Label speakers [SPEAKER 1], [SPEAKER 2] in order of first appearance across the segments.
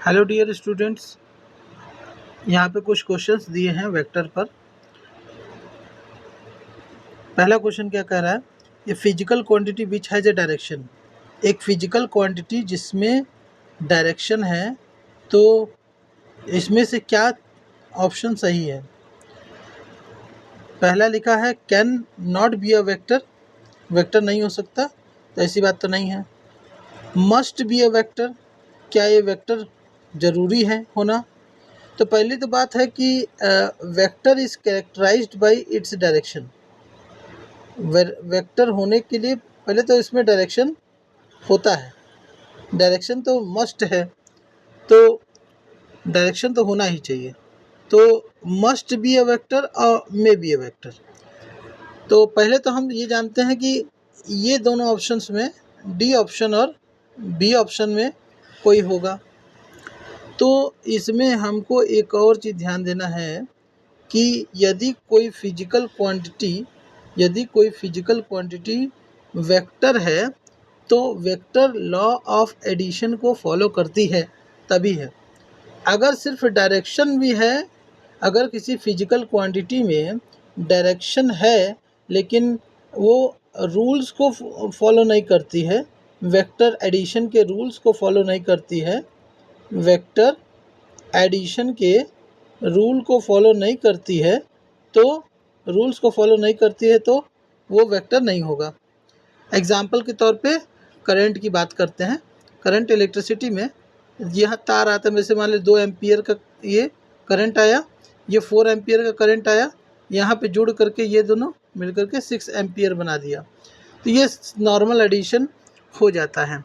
[SPEAKER 1] Hello dear students, यहाँ पे कुछ क्वेश्चंस दिए हैं वेक्टर पर। पहला क्वेश्चन क्या कह रहा है, ये physical quantity which has a direction. एक फिजिकल क्वांटिटी जिसमें डायरेक्शन है, तो इसमें से क्या ऑप्शन सही है। पहला लिखा है can not be a vector, vector नहीं हो सकता, तो ऐसी बात तो नहीं है। मस्ट बी अ वेक्टर, क्या ये वेक्टर ज़रूरी है होना। तो पहली तो बात है कि vector is characterized by its direction. Vector होने के लिए पहले तो इसमें डायरेक्शन होता है, डायरेक्शन तो मस्ट है, तो डायरेक्शन तो होना ही चाहिए। तो मस्ट बी अ वेक्टर और मे बी अ वेक्टर। तो पहले तो हम ये जानते हैं कि ये दोनों ऑप्शंस में डी ऑप्शन और बी ऑप्शन में कोई होगा। तो इसमें हमको एक और चीज़ ध्यान देना है कि यदि कोई फिजिकल क्वांटिटी वेक्टर है, तो वेक्टर लॉ ऑफ एडिशन को फॉलो करती है, तभी है। अगर सिर्फ डायरेक्शन भी है, अगर किसी फिजिकल क्वांटिटी में डायरेक्शन है लेकिन वो रूल्स को फॉलो नहीं करती है, वेक्टर एडिशन के रूल्स को फॉलो नहीं करती है, वेक्टर एडिशन के रूल को फॉलो नहीं करती है, तो रूल्स को फॉलो नहीं करती है तो वो वेक्टर नहीं होगा। एग्जाम्पल के तौर पे करंट की बात करते हैं। करंट इलेक्ट्रिसिटी में यह तार आता है, जैसे मान लो 2 एम्पियर का ये करंट आया, ये 4 एम्पियर का करंट आया, यहाँ पे जुड़ करके ये दोनों मिल करके 6 एम्पियर बना दिया, तो ये नॉर्मल एडिशन हो जाता है।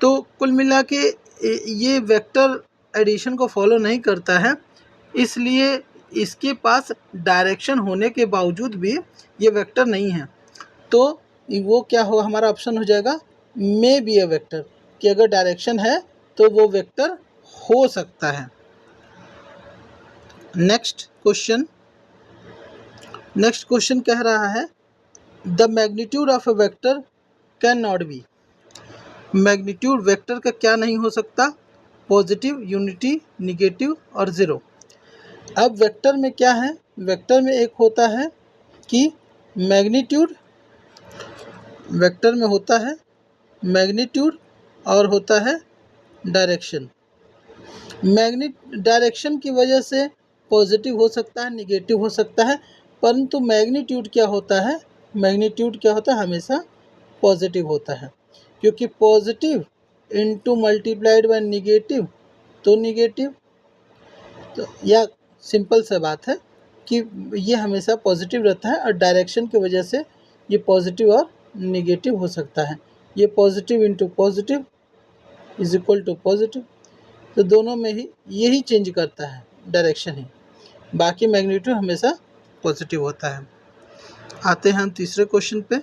[SPEAKER 1] तो कुल मिला के ये वेक्टर एडिशन को फॉलो नहीं करता है, इसलिए इसके पास डायरेक्शन होने के बावजूद भी ये वेक्टर नहीं है। तो वो क्या हो, हमारा ऑप्शन हो जाएगा मे बी अ वेक्टर, कि अगर डायरेक्शन है तो वो वेक्टर हो सकता है। नेक्स्ट क्वेश्चन कह रहा है the magnitude of a vector can not be. Magnitude vector का क्या नहीं हो सकता, पॉजिटिव, यूनिटी, निगेटिव और ज़ीरो। अब वेक्टर में क्या है, वेक्टर में एक होता है कि मैग्नीट्यूड, वेक्टर में होता है मैग्नीट्यूड और होता है डायरेक्शन। डायरेक्शन की वजह से पॉजिटिव हो सकता है, निगेटिव हो सकता है, परंतु मैग्नीट्यूड क्या होता है, मैग्नीट्यूड क्या होता है, हमेशा पॉजिटिव होता है, क्योंकि positive into multiplied by negative तो निगेटिव। तो यह सिंपल सा बात है कि ये हमेशा पॉजिटिव रहता है, और डायरेक्शन की वजह से ये पॉजिटिव और निगेटिव हो सकता है। ये positive into positive is equal to positive, तो दोनों में ही यही चेंज करता है, डायरेक्शन ही, बाकी मैग्नीट्यूड हमेशा पॉजिटिव होता है। आते हैं हम तीसरे क्वेश्चन पे।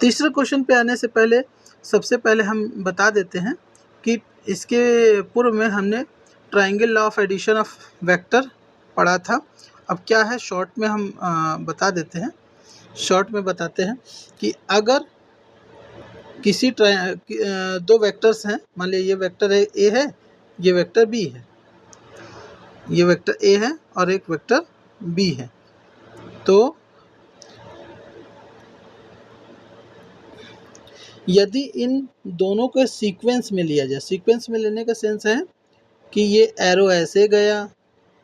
[SPEAKER 1] तीसरे क्वेश्चन पे आने से पहले सबसे पहले हम बता देते हैं कि इसके पूर्व में हमने triangle law of addition of vector पढ़ा था। अब क्या है, शॉर्ट में हम बता देते हैं। शॉर्ट में बताते हैं कि अगर किसी दो वेक्टर्स हैं, मान लीजिए ये वेक्टर है ए है, ये वेक्टर बी है, ये वेक्टर ए है और एक वेक्टर बी है, तो यदि इन दोनों को सीक्वेंस में लिया जाए, सीक्वेंस में लेने का सेंस है कि ये एरो ऐसे गया,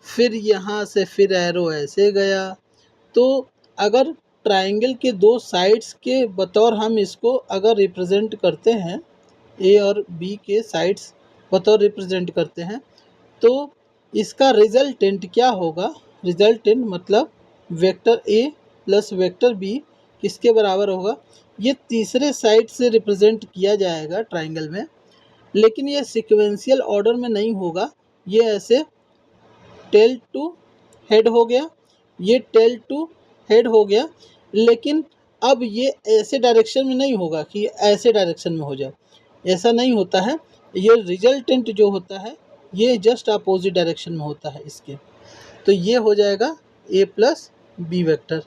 [SPEAKER 1] फिर यहाँ से फिर एरो ऐसे गया, तो अगर ट्रायंगल के दो साइड्स के बतौर हम इसको अगर रिप्रेजेंट करते हैं, ए और बी के साइड्स बतौर रिप्रेजेंट करते हैं, तो इसका रिजल्टेंट क्या होगा, रिजल्टेंट मतलब vector a plus vector b किसके बराबर होगा, ये तीसरे साइड से रिप्रेजेंट किया जाएगा ट्रायंगल में, लेकिन ये सीक्वेंशियल ऑर्डर में नहीं होगा। ये ऐसे टेल टू हेड हो गया, ये टेल टू हेड हो गया, लेकिन अब ये ऐसे डायरेक्शन में नहीं होगा कि ऐसे डायरेक्शन में हो जाए, ऐसा नहीं होता है। ये रिजल्टेंट जो होता है ये जस्ट अपोजिट डायरेक्शन में होता है इसके, तो ये हो जाएगा a plus b vector,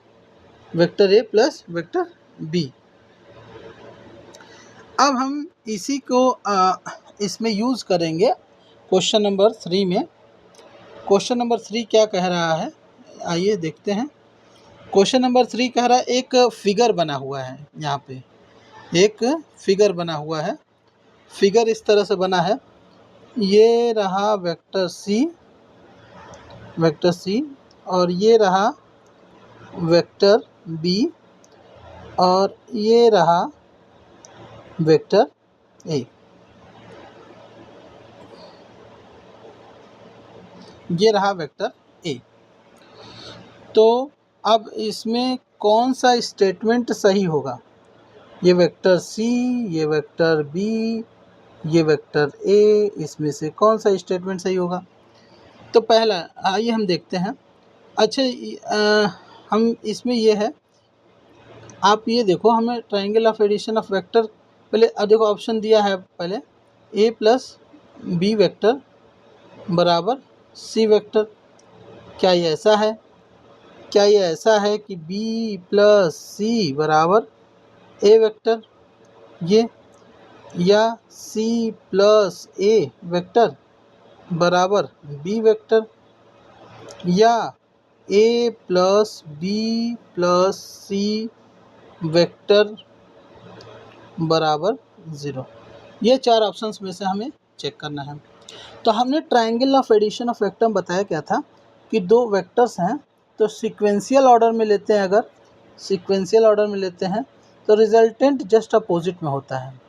[SPEAKER 1] vector a plus vector b. अब हम इसी को इसमें यूज़ करेंगे क्वेश्चन नंबर 3 में। क्वेश्चन नंबर 3 क्या कह रहा है, आइए देखते हैं। क्वेश्चन नंबर 3 कह रहा है एक फिगर बना हुआ है, यहाँ पे एक फिगर बना हुआ है। फिगर इस तरह से बना है, ये रहा वेक्टर सी और ये रहा वेक्टर बी और ये रहा वेक्टर ए। ये रहा वेक्टर ए। तो अब इसमें कौन सा स्टेटमेंट सही होगा? ये वेक्टर सी, ये वेक्टर बी, ये वेक्टर ए, इसमें से कौन सा स्टेटमेंट सही होगा? तो पहला आइए हम देखते हैं। अच्छा हम इसमें ये है, आप ये देखो, हमें triangle of addition of vector, पहले देखो ऑप्शन दिया है, पहले ए प्लस बी वेक्टर बराबर सी वेक्टर। क्या ये ऐसा है? क्या ये ऐसा है कि बी प्लस सी बराबर ए वेक्टर ये, या सी प्लस ए वेक्टर बराबर बी वेक्टर, या ए plus b plus c vector बराबर 0? ये 4 ऑप्शंस में से हमें चेक करना है। तो हमने triangle of addition of vector में बताया क्या था कि 2 वेक्टर्स हैं तो सीक्वेंशियल ऑर्डर में लेते हैं, अगर सीक्वेंशियल ऑर्डर में लेते हैं तो रिजल्टेंट जस्ट अपोजिट में होता है।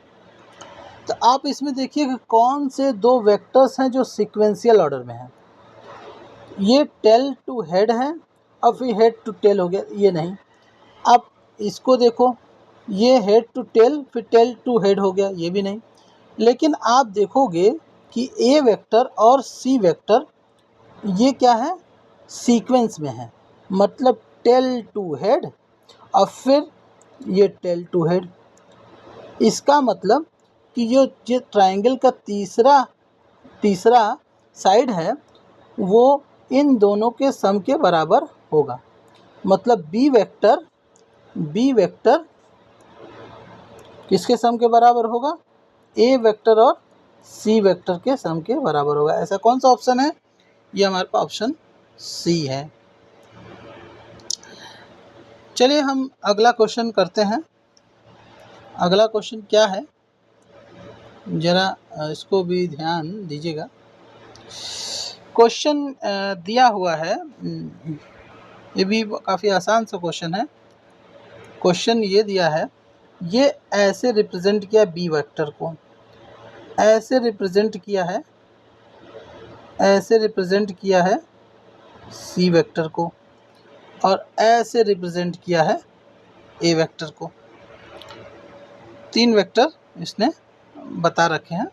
[SPEAKER 1] तो आप इसमें देखिए कि कौन से 2 वेक्टर्स हैं जो सीक्वेंशियल ऑर्डर में हैं। ये टेल टू हेड है और फिर हेड टू टेल हो गया, ये नहीं। आप इसको देखो, ये हेड टू टेल फिर टेल टू हेड हो गया, ये भी नहीं। लेकिन आप देखोगे कि ए वेक्टर और सी वेक्टर ये क्या है, सीक्वेंस में है, मतलब टेल टू हेड और फिर ये टेल टू हेड। इसका मतलब कि ये ट्रायंगल का तीसरा साइड है वो इन दोनों के सम के बराबर होगा। मतलब बी वेक्टर किसके सम के बराबर होगा? ए वेक्टर और सी वेक्टर के सम के बराबर होगा। ऐसा कौन सा ऑप्शन है? ये हमारे पास ऑप्शन सी है। चलिए हम अगला क्वेश्चन करते हैं। अगला क्वेश्चन क्या है, जरा इसको भी ध्यान दीजिएगा। क्वेश्चन दिया हुआ है, ये भी काफ़ी आसान सा क्वेश्चन है। क्वेश्चन ये दिया है, ये ऐसे रिप्रेजेंट किया बी वेक्टर को, ऐसे रिप्रेजेंट किया है सी वेक्टर को और ऐसे रिप्रेजेंट किया है ए वेक्टर को। 3 वेक्टर इसने बता रखे हैं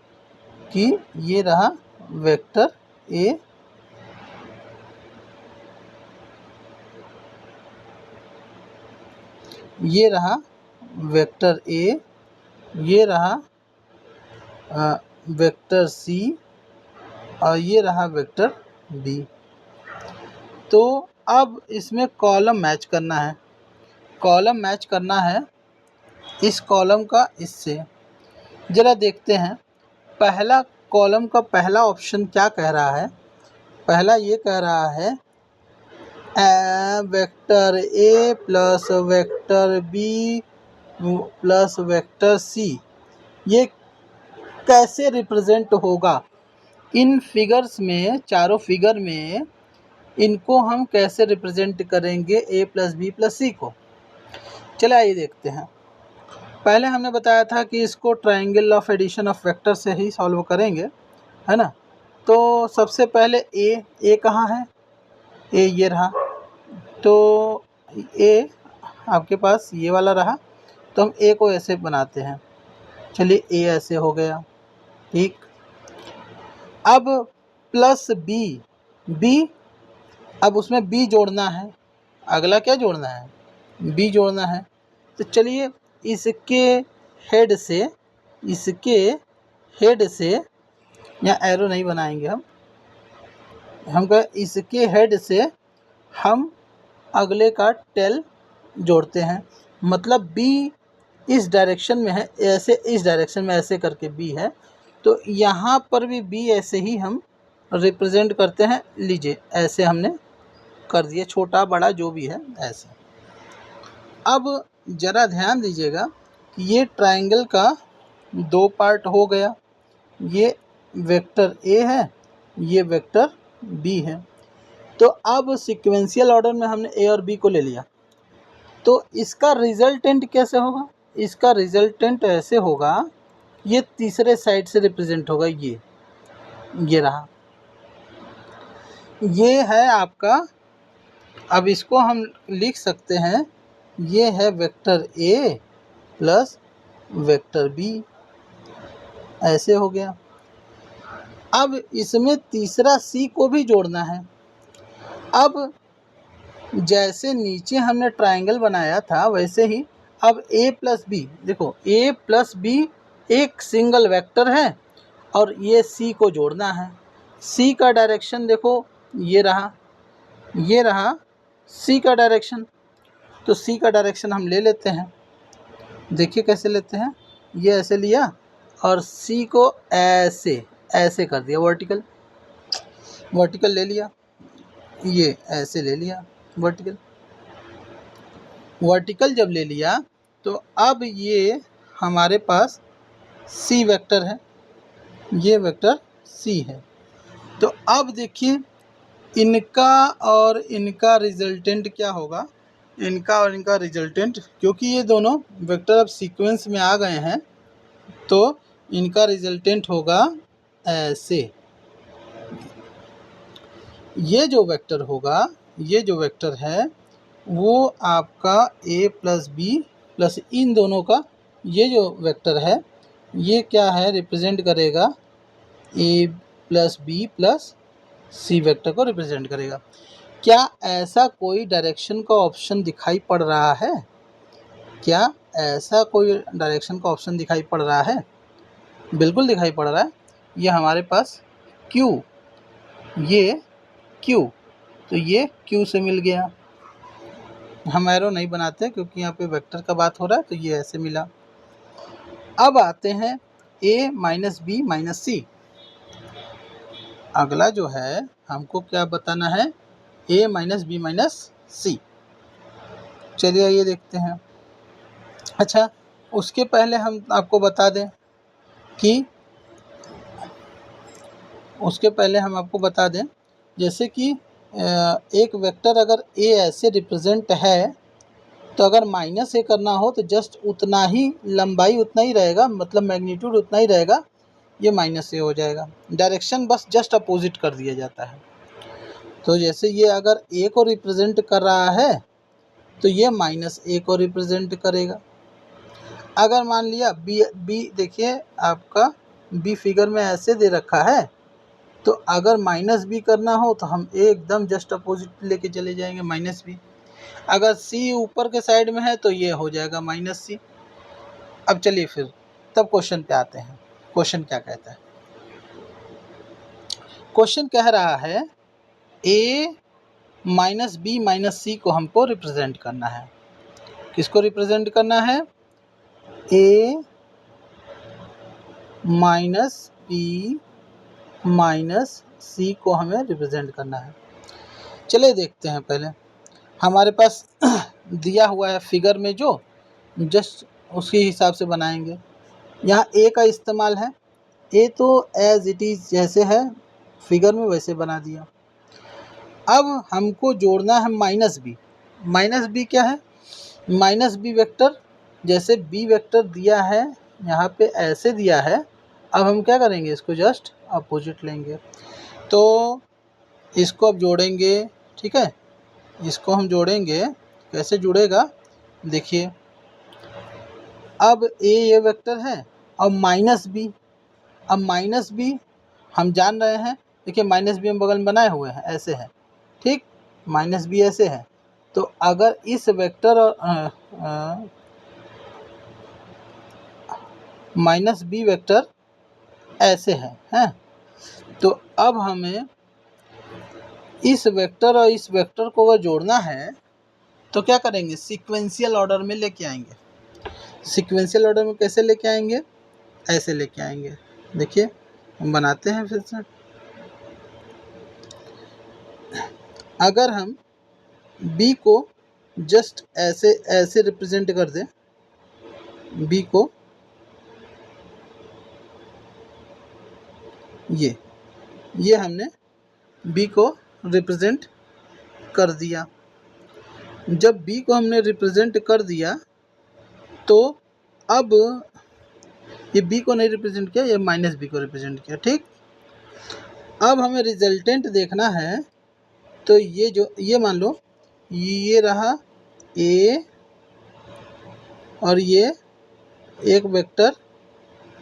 [SPEAKER 1] कि ये रहा वेक्टर ए, ये रहा वेक्टर ए, ये रहा वेक्टर सी और ये रहा वेक्टर बी। तो अब इसमें कॉलम मैच करना है, कॉलम मैच करना है इस कॉलम का इससे। ज़रा देखते हैं पहला कॉलम का पहला ऑप्शन क्या कह रहा है। पहला ये कह रहा है vector a plus vector b plus vector c, ये कैसे रिप्रेजेंट होगा इन फिगर्स में, चारों फिगर में इनको हम कैसे रिप्रेजेंट करेंगे ए प्लस बी प्लस सी को। चलिए आइए देखते हैं। पहले हमने बताया था कि इसको triangle of addition of vector से ही सॉल्व करेंगे, है ना। तो सबसे पहले ए कहाँ है? ए ये रहा, तो ए आपके पास ये वाला रहा, तो हम ए को ऐसे बनाते हैं। चलिए ए ऐसे हो गया, ठीक। अब प्लस बी, अब उसमें बी जोड़ना है, अगला क्या जोड़ना है? बी जोड़ना है। तो चलिए इसके हेड से या एरो नहीं बनाएंगे हम कह इसके हेड से हम अगले का टेल जोड़ते हैं। मतलब बी इस डायरेक्शन में है, ऐसे इस डायरेक्शन में ऐसे करके बी है, तो यहाँ पर भी बी ऐसे ही हम रिप्रेजेंट करते हैं। लीजिए ऐसे हमने कर दिया, छोटा बड़ा जो भी है ऐसे। अब ज़रा ध्यान दीजिएगा कि ये ट्रायंगल का दो पार्ट हो गया, ये वेक्टर ए है, ये वेक्टर बी है। तो अब सीक्वेंशियल ऑर्डर में हमने ए और बी को ले लिया, तो इसका रिजल्टेंट कैसे होगा? इसका रिजल्टेंट ऐसे होगा, ये तीसरे साइड से रिप्रेजेंट होगा, ये रहा, ये है आपका। अब इसको हम लिख सकते हैं, ये है vector a plus vector b, ऐसे हो गया। अब इसमें तीसरा सी को भी जोड़ना है। अब जैसे नीचे हमने ट्रायंगल बनाया था वैसे ही अब ए प्लस बी, देखो ए प्लस बी एक सिंगल वेक्टर है और ये सी को जोड़ना है। सी का डायरेक्शन देखो, ये रहा सी का डायरेक्शन। तो सी का डायरेक्शन हम ले लेते हैं, देखिए कैसे लेते हैं, ये ऐसे लिया और सी को ऐसे कर दिया, वर्टिकल ले लिया, ये ऐसे ले लिया वर्टिकल जब ले लिया तो अब ये हमारे पास सी वेक्टर है, ये वेक्टर सी है। तो अब देखिए इनका और इनका रिजल्टेंट क्या होगा, इनका और इनका रिजल्टेंट, क्योंकि ये दोनों वेक्टर अब सीक्वेंस में आ गए हैं तो इनका रिजल्टेंट होगा ऐसे। ये जो वेक्टर होगा, ये जो वेक्टर है वो आपका a प्लस बी प्लस इन दोनों का ये जो वेक्टर है ये क्या है, रिप्रेजेंट करेगा a plus b plus c vector को रिप्रेजेंट करेगा। क्या ऐसा कोई डायरेक्शन का ऑप्शन दिखाई पड़ रहा है? क्या ऐसा कोई डायरेक्शन का ऑप्शन दिखाई पड़ रहा है? बिल्कुल दिखाई पड़ रहा है। ये हमारे पास Q, ये Q, तो ये Q से मिल गया। हम एरो नहीं बनाते क्योंकि यहाँ पे वेक्टर का बात हो रहा है, तो ये ऐसे मिला। अब आते हैं a माइनस बी माइनस सी। अगला जो है हमको क्या बताना है, a माइनस बी माइनस सी। चलिए ये देखते हैं। अच्छा, उसके पहले हम आपको बता दें कि जैसे कि एक वेक्टर अगर a ऐसे रिप्रेजेंट है तो अगर माइनस ए करना हो तो जस्ट उतना ही लंबाई उतना ही रहेगा, मतलब मैग्नीट्यूड उतना ही रहेगा, ये माइनस ए हो जाएगा। डायरेक्शन बस जस्ट अपोजिट कर दिया जाता है। तो जैसे ये अगर ए को रिप्रेजेंट कर रहा है तो ये माइनस ए को रिप्रेजेंट करेगा। अगर मान लिया बी देखिए आपका बी फिगर में ऐसे दे रखा है, तो अगर माइनस बी करना हो तो हम एकदम जस्ट अपोजिट लेके चले जाएंगे, माइनस बी। अगर सी ऊपर के साइड में है तो ये हो जाएगा माइनस सी। अब चलिए फिर तब क्वेश्चन पे आते हैं। क्वेश्चन क्या कहता है? क्वेश्चन कह रहा है a माइनस बी माइनस सी को हमको रिप्रेजेंट करना है। किसको रिप्रेजेंट करना है? a माइनस बी माइनस सी को हमें रिप्रेजेंट करना है। चलिए देखते हैं। पहले हमारे पास दिया हुआ है फिगर में, जो जस्ट उसके हिसाब से बनाएंगे। यहाँ ए का इस्तेमाल है, ए तो एज इट इज़ जैसे है फिगर में वैसे बना दिया। अब हमको जोड़ना है माइनस बी। माइनस बी क्या है? माइनस बी वेक्टर, जैसे बी वेक्टर दिया है यहाँ पे ऐसे दिया है, अब हम क्या करेंगे, इसको जस्ट अपोजिट लेंगे। तो इसको अब जोड़ेंगे, ठीक है, इसको हम जोड़ेंगे। कैसे जुड़ेगा देखिए, अब ए ये वेक्टर है और माइनस बी, अब माइनस बी हम जान रहे हैं, देखिए माइनस बी हम बगल में बनाए हुए हैं, ऐसे है, ठीक, माइनस बी ऐसे है। तो अगर इस वेक्टर और माइनस बी वेक्टर ऐसे है, तो अब हमें इस वेक्टर और इस वेक्टर को अगर जोड़ना है तो क्या करेंगे, सीक्वेंशियल ऑर्डर में लेके आएंगे। सीक्वेंशियल ऑर्डर में कैसे लेके आएंगे? ऐसे लेके आएंगे। देखिए हम बनाते हैं फिर से। अगर हम b को जस्ट ऐसे ऐसे रिप्रेजेंट कर दें, b को ये हमने b को रिप्रेजेंट कर दिया। जब b को हमने रिप्रेजेंट कर दिया तो अब ये b को नहीं रिप्रेजेंट किया, ये माइनस b को रिप्रेजेंट किया, ठीक। अब हमें रिजल्टेंट देखना है, तो ये मान लो ये रहा a और ये एक वेक्टर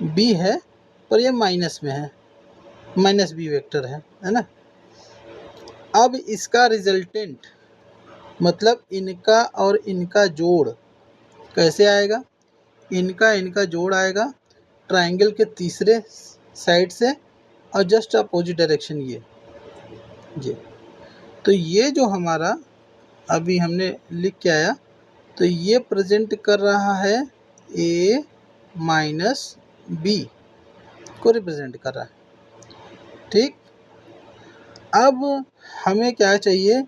[SPEAKER 1] b है, पर ये माइनस में है, माइनस b वेक्टर है ना। अब इसका रिजल्टेंट मतलब इनका और इनका जोड़ कैसे आएगा? इनका जोड़ आएगा ट्रायंगल के तीसरे साइड से और जस्ट अपोजिट डायरेक्शन ये। तो ये जो हमारा अभी हमने लिख के आया, तो ये प्रेजेंट कर रहा है a माइनस b को रिप्रेजेंट कर रहा है, ठीक। अब हमें क्या चाहिए?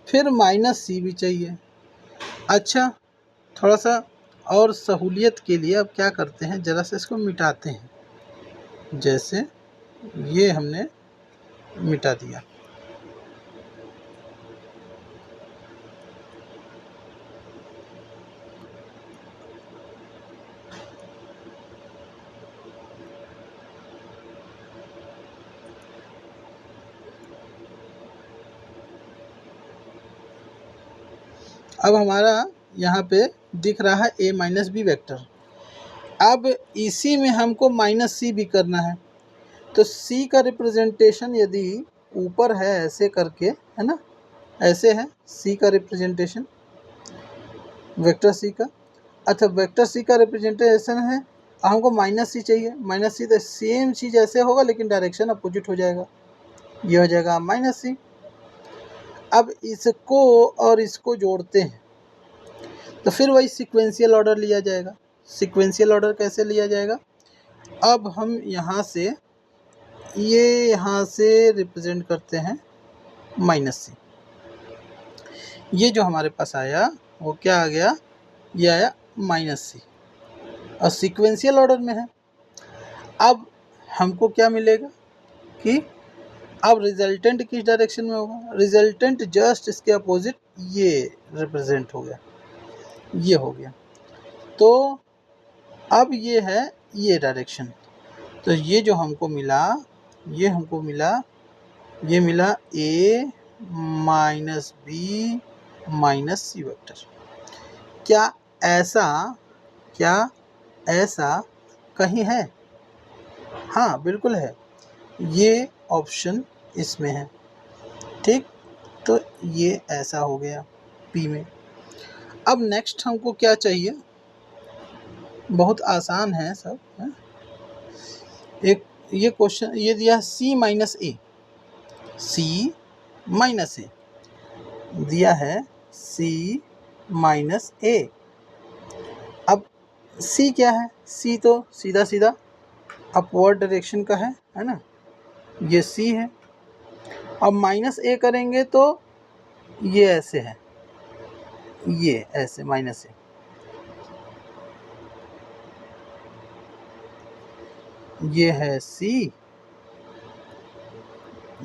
[SPEAKER 1] फिर माइनस c भी चाहिए। अच्छा, थोड़ा सा और सहूलियत के लिए अब क्या करते हैं, ज़रा सा इसको मिटाते हैं। जैसे ये हमने मिटा दिया। अब हमारा यहाँ पे दिख रहा है a माइनस बी वेक्टर। अब इसी में हमको माइनस c भी करना है, तो c का रिप्रेजेंटेशन यदि ऊपर है ऐसे करके, है ना, ऐसे है c का रिप्रेजेंटेशन, वेक्टर c का। अच्छा, वेक्टर c का रिप्रेजेंटेशन है, हमको माइनस c चाहिए। माइनस c तो सेम चीज़ ऐसे होगा लेकिन डायरेक्शन अपोजिट हो जाएगा, ये हो जाएगा माइनस c। अब इसको और इसको जोड़ते हैं तो फिर वही सीक्वेंशियल ऑर्डर लिया जाएगा। सीक्वेंशियल ऑर्डर कैसे लिया जाएगा? अब हम यहाँ से रिप्रेजेंट करते हैं माइनस c। ये जो हमारे पास आया वो क्या आ गया? ये आया माइनस c और सीक्वेंशियल ऑर्डर में है। अब हमको क्या मिलेगा कि अब रिजल्टेंट किस डायरेक्शन में होगा? रिजल्टेंट जस्ट इसके अपोजिट ये रिप्रेजेंट हो गया, ये हो गया। तो अब ये है ये डायरेक्शन, तो ये जो हमको मिला, ये मिला a minus b minus c vector. क्या ऐसा कहीं है? हाँ, बिल्कुल है, ये ऑप्शन इसमें है, ठीक। तो ये ऐसा हो गया P में। अब नेक्स्ट हमको क्या चाहिए? बहुत आसान है सब, है? एक ये क्वेश्चन ये दिया C माइनस ए, C माइनस ए दिया है, C माइनस ए। अब C क्या है? C तो सीधा सीधा अपवर्ड डायरेक्शन का है ना, ये C है। अब माइनस ए करेंगे तो ये ऐसे है, ये ऐसे माइनस ए। ये है C,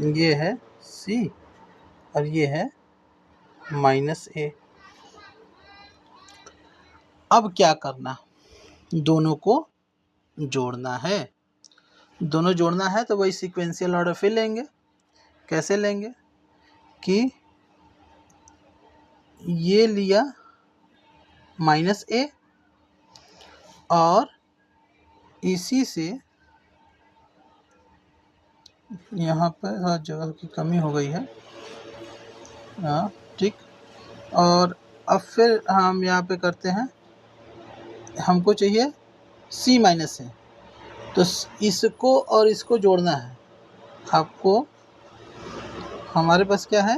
[SPEAKER 1] ये है C और ये है माइनस ए। अब क्या करना? दोनों को जोड़ना है। दोनों जोड़ना है तो वही सीक्वेंशियल ऑर्डर फिर लेंगे। कैसे लेंगे कि ये लिया माइनस ए और इसी से यहाँ पर हर जगह की कमी हो गई है, हाँ ठीक। और अब फिर हम यहाँ पे करते हैं, हमको चाहिए C माइनस ए, तो इसको और इसको जोड़ना है आपको। हमारे पास क्या है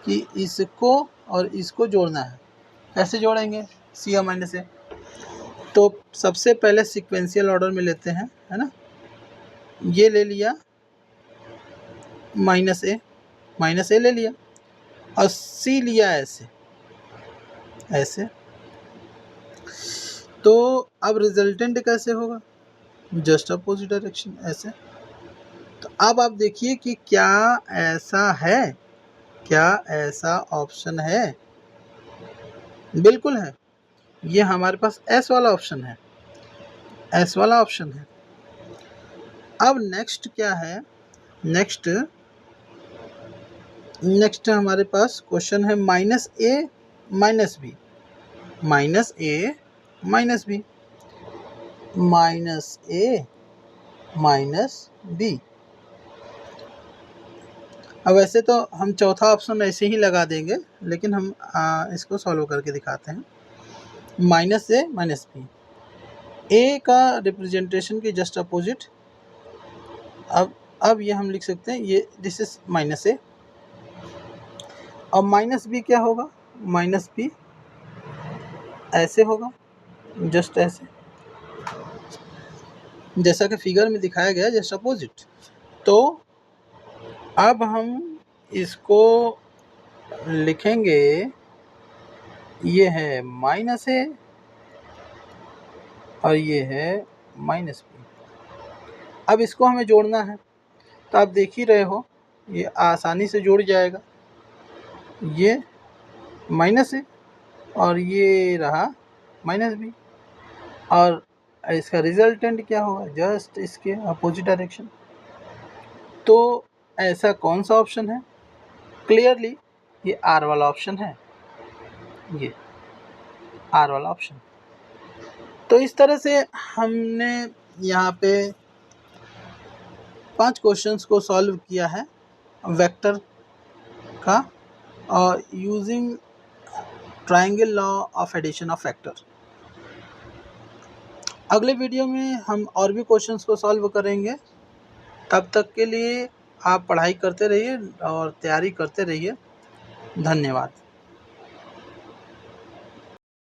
[SPEAKER 1] कि इसको और इसको जोड़ना है। कैसे जोड़ेंगे C और माइनस ए? तो सबसे पहले सीक्वेंशियल ऑर्डर में लेते हैं, है ना। ये ले लिया माइनस ए ले लिया और सी लिया ऐसे ऐसे। तो अब रिजल्टेंट कैसे होगा? जस्ट अपोजिट डायरेक्शन ऐसे। तो अब आप देखिए कि क्या ऐसा है, क्या ऐसा ऑप्शन है? बिल्कुल है। ये हमारे पास एस वाला ऑप्शन है, एस वाला ऑप्शन है। अब नेक्स्ट क्या है? नेक्स्ट हमारे पास क्वेश्चन है माइनस ए माइनस बी, माइनस ए माइनस बी, माइनस ए माइनस बी। अब वैसे तो हम चौथा ऑप्शन ऐसे ही लगा देंगे, लेकिन हम इसको सॉल्व करके दिखाते हैं। माइनस ए माइनस बी, ए का रिप्रेजेंटेशन की जस्ट अपोजिट। अब ये हम लिख सकते हैं, ये दिस इज माइनस ए। अब माइनस बी क्या होगा? माइनस बी ऐसे होगा, जस्ट ऐसे, जैसा कि फिगर में दिखाया गया, जस्ट अपोजिट। तो अब हम इसको लिखेंगे, ये है माइनस ए और ये है माइनस बी। अब इसको हमें जोड़ना है, तो आप देख ही रहे हो ये आसानी से जुड़ जाएगा। ये माइनस है और ये रहा माइनस बी, और इसका रिजल्टेंट क्या होगा? जस्ट इसके अपोजिट डायरेक्शन। तो ऐसा कौन सा ऑप्शन है? क्लियरली ये आर वाला ऑप्शन है, ये आर वाला ऑप्शन। तो इस तरह से हमने यहाँ पे 5 क्वेश्चंस को सॉल्व किया है वेक्टर का, और using triangle law of addition of vector. अगले वीडियो में हम और भी क्वेश्चंस को सॉल्व करेंगे। तब तक के लिए आप पढ़ाई करते रहिए और तैयारी करते रहिए। धन्यवाद।